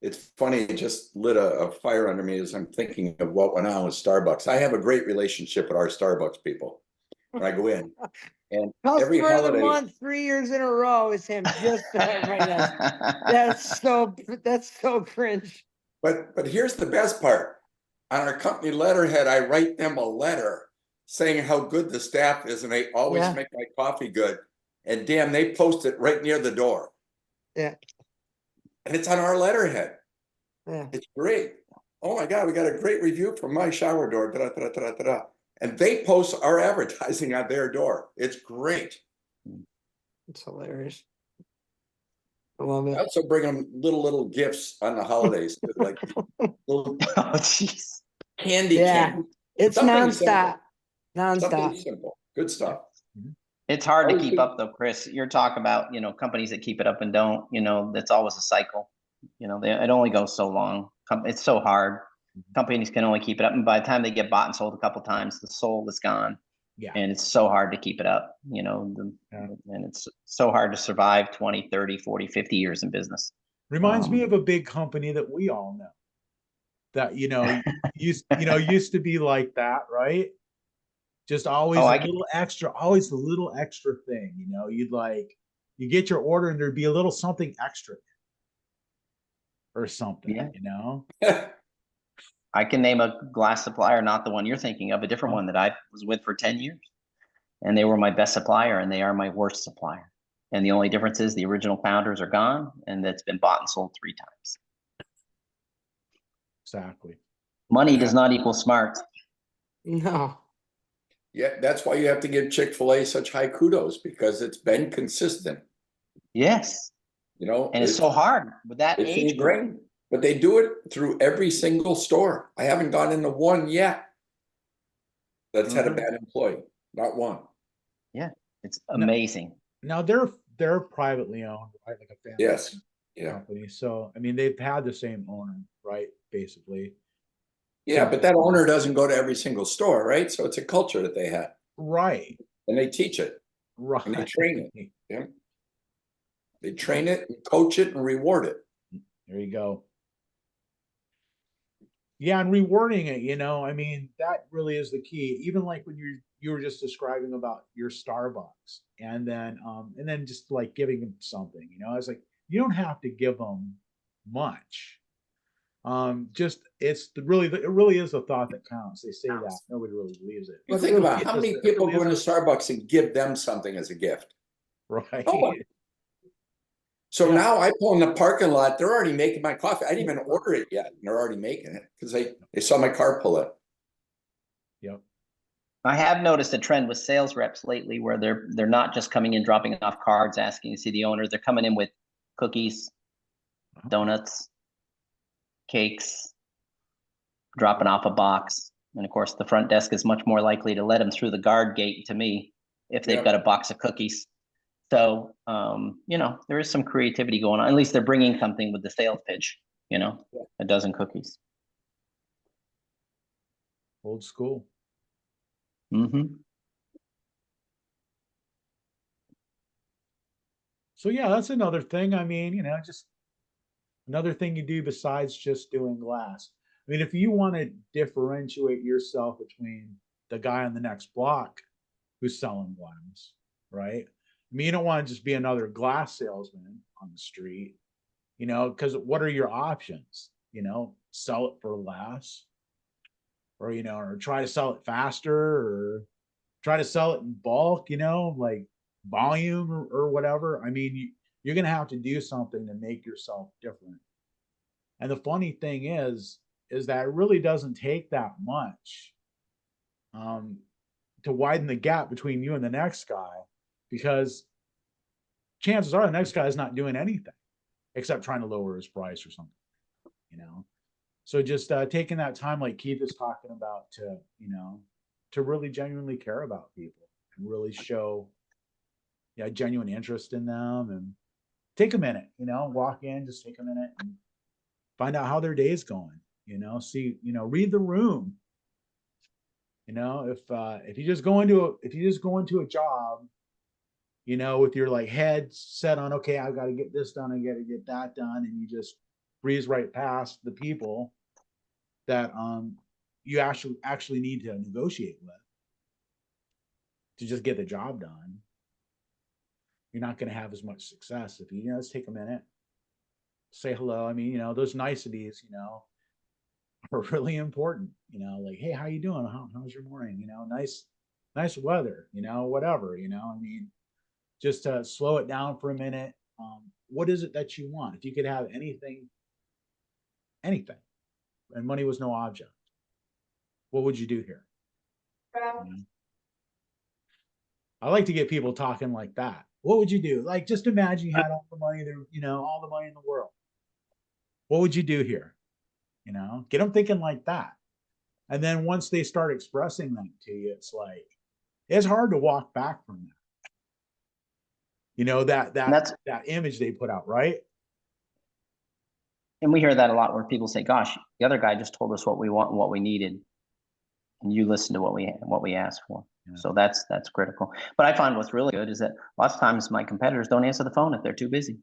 it's funny. It just lit a fire under me as I'm thinking of what went on with Starbucks. I have a great relationship with our Starbucks people when I go in. And every Customer of holiday, the month 3 years in a row is him. Just right now. That's so cringe. but here's the best part. On our company letterhead, I write them a letter saying how good the staff is, and they always make my coffee good. And damn, they post it right near the door. Yeah. And it's on our letterhead. Yeah. It's great. Oh my God, we got a great review from my shower door. Da, da, da, da, da, da. And they post our advertising on their door. It's great. It's hilarious. I love it. I also bring them little gifts on the holidays, like little candy cane. It's Something nonstop. simple. Something simple. Good stuff. It's hard to keep up though, Chris. You're talking about, companies that keep it up and don't, that's always a cycle. It only goes so long. It's so hard. Companies can only keep it up, and by the time they get bought and sold a couple times, the soul is gone. Yeah. And it's so hard to keep it up, you know, and it's so hard to survive 20, 30, 40, 50 years in business. Reminds me of a big company that we all know that, used to be like that, right? Just always always the little extra thing, you get your order and there'd be a little something extra or something, Yeah. I can name a glass supplier, not the one you're thinking of, a different one that I was with for 10 years. And they were my best supplier and they are my worst supplier. And the only difference is the original founders are gone and it's been bought and sold 3 times. Exactly. Money does not equal smart. No. Yeah, that's why you have to give Chick-fil-A such high kudos, because it's been consistent. Yes. And it's so hard with that it's age group. ingrained, but they do it through every single store. I haven't gone into one yet that's had a bad employee. Not one. Yeah, it's amazing. Now they're privately owned, right? Like a family Yes. company. So I mean, they've had the same owner, right? Basically. Yeah, but that owner doesn't go to every single store, right? So it's a culture that they have. Right. And they teach it. Right. And they train it. Yeah. They train it and coach it and reward it. There you go. Yeah, and rewarding it, I mean, that really is the key. Even like when you were just describing about your Starbucks, and then just like giving them something, I was like, you don't have to give them much. It really is the thought that counts. They say that nobody really believes it. You think about how many people go into Starbucks and give them something as a gift. Right. Nobody. So now I pull in the parking lot. They're already making my coffee. I didn't even order it yet. And they're already making it because they saw my car pull up. Yep. I have noticed a trend with sales reps lately where they're not just coming in, dropping off cards, asking to see the owner. They're coming in with cookies, donuts, cakes, dropping off a box. And of course, the front desk is much more likely to let them through the guard gate to me if they've got a box of cookies. So, there is some creativity going on. At least they're bringing something with the sales pitch, a dozen cookies. Old school. Mm-hmm. So yeah, that's another thing. I mean, just another thing you do besides just doing glass. I mean, if you want to differentiate yourself between the guy on the next block who's selling glass, right? I mean, you don't want to just be another glass salesman on the street, because what are your options? Sell it for less, or or try to sell it faster, or try to sell it in bulk, like volume or whatever. I mean, you're going to have to do something to make yourself different. And the funny thing is that it really doesn't take that much to widen the gap between you and the next guy, because chances are the next guy is not doing anything except trying to lower his price or something, So just taking that time, like Keith is talking about, to really genuinely care about people and really show genuine interest in them, and take a minute, walk in, just take a minute and find out how their day is going, see, read the room. If you just go into a job, with your like head set on, okay, I've got to get this done, I got to get that done, and you just breeze right past the people that you actually need to negotiate with to just get the job done, you're not going to have as much success. If you just take a minute, say hello. I mean, those niceties, are really important. Like, hey, how you doing? How's your morning? Nice weather. Whatever. I mean, just to slow it down for a minute. What is it that you want? If you could have anything, and money was no object, what would you do here? I like to get people talking like that. What would you do? Like, just imagine you had all the money there, all the money in the world. What would you do here? Get them thinking like that. And then once they start expressing that to you, it's hard to walk back from that. That image they put out, right? And we hear that a lot where people say, gosh, the other guy just told us what we want and what we needed. And you listen to what we asked for. Yeah. So that's critical. But I find what's really good is that lots of times my competitors don't answer the phone if they're too busy.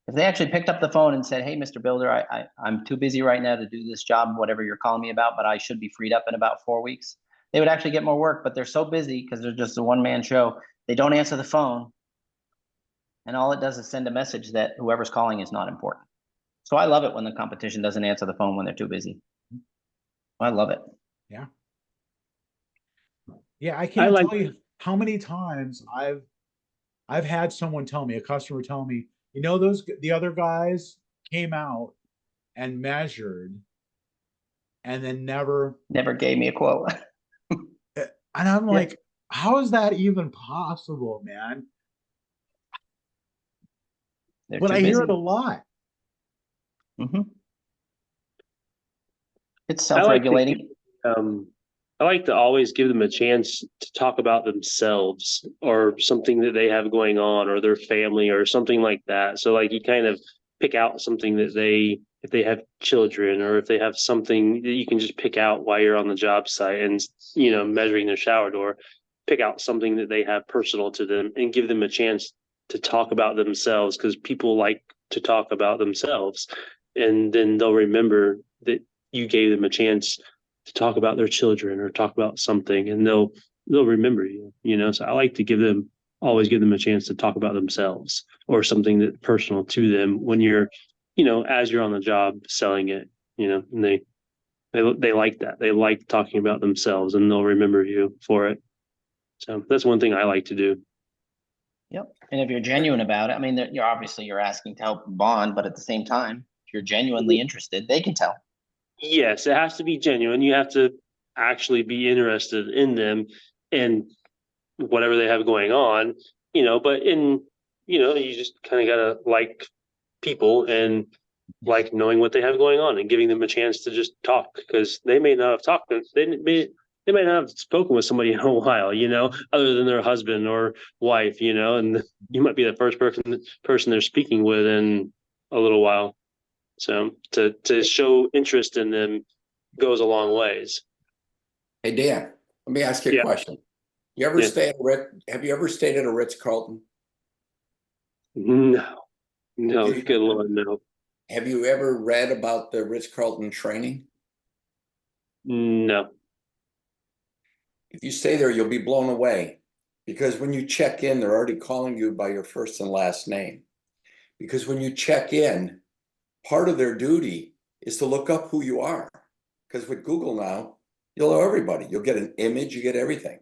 If they actually picked up the phone and said, hey, Mr. Builder, I'm too busy right now to do this job, whatever you're calling me about, but I should be freed up in about 4 weeks, they would actually get more work. But they're so busy because they're just a one-man show. They don't answer the phone. And all it does is send a message that whoever's calling is not important. So I love it when the competition doesn't answer the phone when they're too busy. I love it. Yeah. Yeah, I can't tell you how many times I've had someone tell me, a customer tell me, you know, the other guys came out and measured and then never gave me a quote. And I'm like, how is that even possible, man? But I hear it a lot. Mm-hmm. It's self-regulating. I like to always give them a chance to talk about themselves or something that they have going on or their family or something like that. So like you kind of pick out something that if they have children or if they have something that you can just pick out while you're on the job site and, you know, measuring their shower door, pick out something that they have personal to them and give them a chance to talk about themselves, because people like to talk about themselves, and then they'll remember that you gave them a chance to talk about their children or talk about something, and they'll remember you, you know. So I like to always give them a chance to talk about themselves or something that's personal to them when you're, you know, as you're on the job selling it, you know, and they like that. They like talking about themselves and they'll remember you for it. So that's one thing I like to do. Yep. And if you're genuine about it, I mean, you're asking to help bond, but at the same time, if you're genuinely interested, they can tell. Yes, it has to be genuine. You have to actually be interested in them and whatever they have going on, you know, but you just kind of gotta like people and like knowing what they have going on and giving them a chance to just talk, because they may not have talked. They might not have spoken with somebody in a while, you know, other than their husband or wife, you know, and you might be the first person they're speaking with in a little while. So to show interest in them goes a long ways. Hey, Dan, let me ask you a question. You ever have you ever stayed at a Ritz-Carlton? No, good Lord, no. Have you ever read about the Ritz-Carlton training? No. If you stay there, you'll be blown away, because when you check in, they're already calling you by your first and last name. Because when you check in, part of their duty is to look up who you are. Because with Google now, you'll know everybody. You'll get an image, you get everything.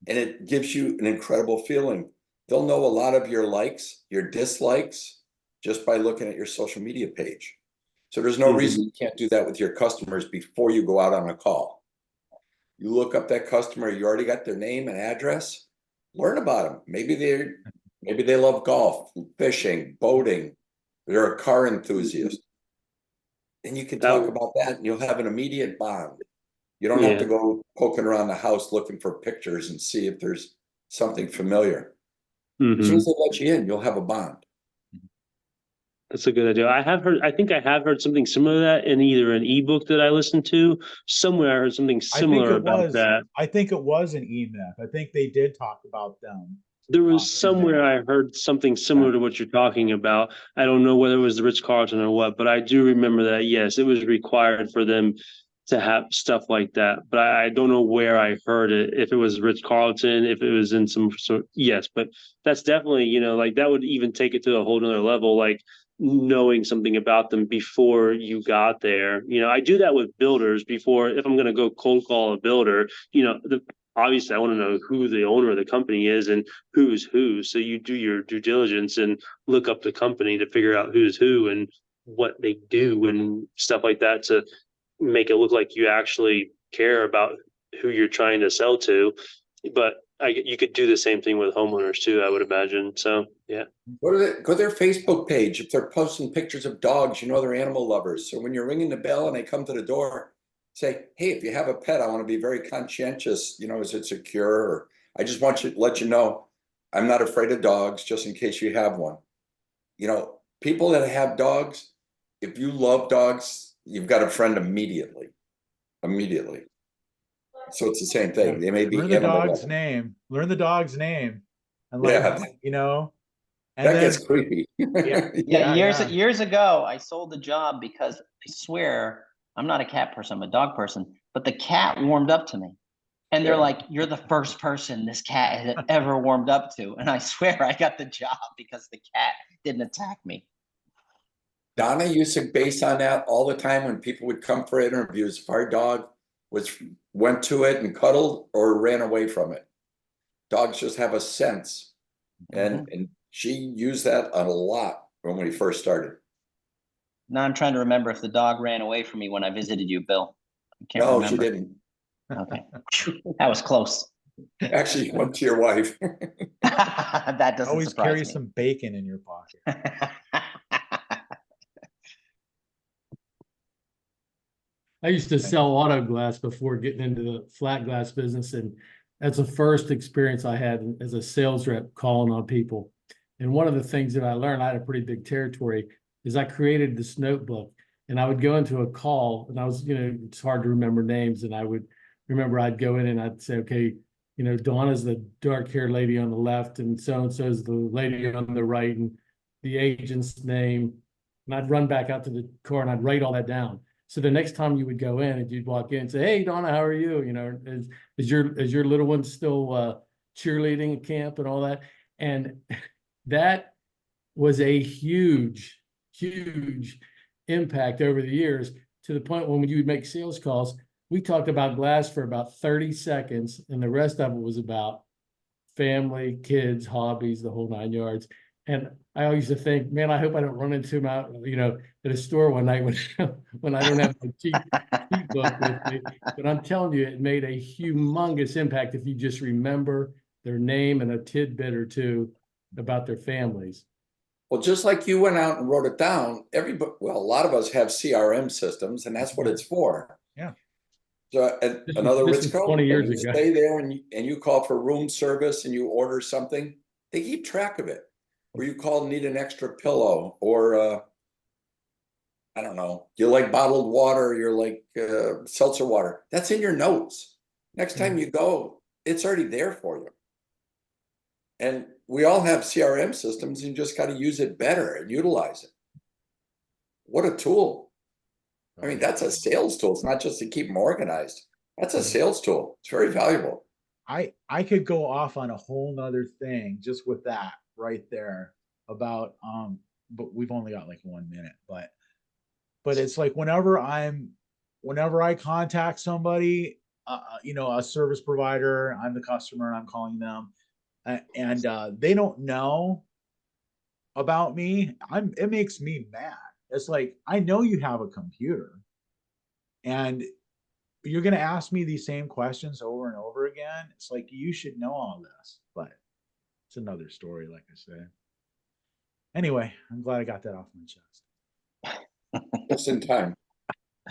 And it gives you an incredible feeling. They'll know a lot of your likes, your dislikes, just by looking at your social media page. So there's no reason you can't do that with your customers before you go out on a call. You look up that customer, you already got their name and address, learn about them. Maybe they love golf, fishing, boating. They're a car enthusiast. And you can talk about that and you'll have an immediate bond. You don't have to go poking around the house looking for pictures and see if there's something familiar. As soon as they let you in, you'll have a bond. That's a good idea. I think I have heard something similar to that in either an ebook that I listened to. Somewhere I heard something similar about that. I think it was an e-myth. I think they did talk about them. There was somewhere I heard something similar to what you're talking about. I don't know whether it was the Ritz-Carlton or what, but I do remember that, yes, it was required for them to have stuff like that. But I don't know where I heard it, if it was Ritz-Carlton, if it was in some sort, yes, but that's definitely, you know, like that would even take it to a whole nother level, like knowing something about them before you got there. You know, I do that with builders before, if I'm going to go cold call a builder, you know, obviously I want to know who the owner of the company is and who's who. So you do your due diligence and look up the company to figure out who's who and what they do and stuff like that, to make it look like you actually care about who you're trying to sell to. But you could do the same thing with homeowners too, I would imagine. So yeah. Go to their Facebook page. If they're posting pictures of dogs, you know they're animal lovers. So when you're ringing the bell and they come to the door, say, hey, if you have a pet, I want to be very conscientious. You know, is it secure? Or I just want to let you know, I'm not afraid of dogs, just in case you have one. You know, people that have dogs, if you love dogs, you've got a friend immediately. Immediately. So it's the same thing. They may be Learn the animal dog's lovers. name. Learn the dog's name. And like, Yeah, you know, and that then gets creepy. yeah, Yeah, yeah. years ago, I sold the job because I swear I'm not a cat person, I'm a dog person, but the cat warmed up to me. And they're Yeah. like, "You're the first person this cat has ever warmed up to." And I swear I got the job because the cat didn't attack me. Donna used to base on that all the time when people would come for interviews. If our dog went to it and cuddled or ran away from it. Dogs just have a sense. And she used that a lot when we first started. Now I'm trying to remember if the dog ran away from me when I visited you, Bill. I can't No, remember. she didn't. Okay. That was close. Actually, she went to your wife. That doesn't Always surprise carry me. some bacon in your pocket. I used to sell auto glass before getting into the flat glass business, and that's the first experience I had as a sales rep calling on people. And one of the things that I learned, I had a pretty big territory, is I created this notebook, and I would go into a call, and I was, it's hard to remember names, and I would remember I'd go in and I'd say, okay, Donna's the dark-haired lady on the left, and so is the lady on the right, and the agent's name. And I'd run back out to the car and I'd write all that down. So the next time you would go in and you'd walk in and say, "Hey, Donna, how are you? Is your little one still cheerleading at camp and all that?" And that was a huge, huge impact over the years, to the point when you would make sales calls, we talked about glass for about 30 seconds, and the rest of it was about family, kids, hobbies, the whole 9 yards. And I always used to think, man, I hope I don't run into him out, at a store one night when I don't have my cheat book with me. But I'm telling you, it made a humongous impact if you just remember their name and a tidbit or two about their families. Well, just like you went out and wrote it down, a lot of us have CRM systems, and that's what it's for. Yeah. So another This was Ritzco, 20 years and you ago. stay there and you call for room service and you order something, they keep track of it. Or you call, need an extra pillow, or I don't know, you like bottled water, you're like seltzer water. That's in your notes. Next time you go, it's already there for you. And we all have CRM systems, and you just got to use it better and utilize it. What a tool. I mean, that's a sales tool. It's not just to keep them organized. That's a sales tool. It's very valuable. I could go off on a whole nother thing just with that right there about but we've only got like 1 minute, but it's like whenever I contact somebody, a service provider, I'm the customer and I'm calling them, and they don't know about me, it makes me mad. It's like, I know you have a computer and you're going to ask me these same questions over and over again. It's like, you should know all this, but it's another story, like I said. Anyway, I'm glad I got that off my chest. Just in time.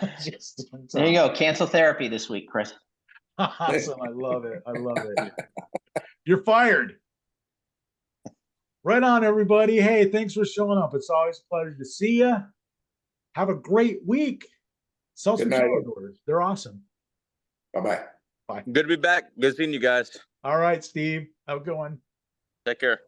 There you go. Cancel therapy this week, Chris. Awesome. I love it. I love it. You're fired. Right on, everybody. Hey, thanks for showing up. It's always a pleasure to see you. Have a great week. Sell some shower doors. They're awesome. Bye-bye. Bye. Good to be back. Good seeing you guys. All right, Steve. Have a good one. Take care.